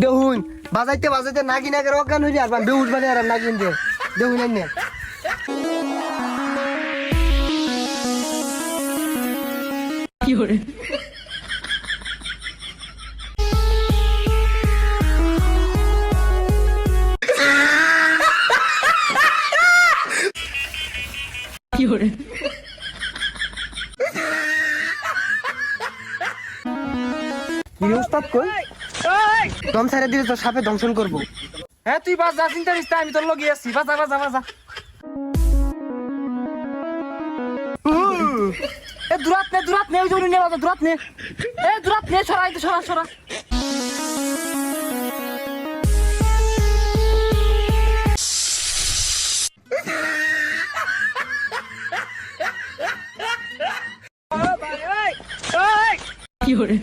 দেখুন বাজাইতে বাজাইতে নাগিন আগে অজ্ঞান হয়ে আর বেউস বাজে আর নাগিন যে দেখুন না কি হরে কি হরে কি উস্তাদ কই দম ছাড়া দিলে তো সাপে দংশন করবো। হ্যাঁ তুই বাজা, চিন্তা করিস না, আমি তোর লগে আছি। বাজা বাজা বাজা। এ দূরাত নে ওই জন্য নিয়ে বাজা, দূরাত নে। এ দূরাত নে, সরা এই সরা সরা। কি হরে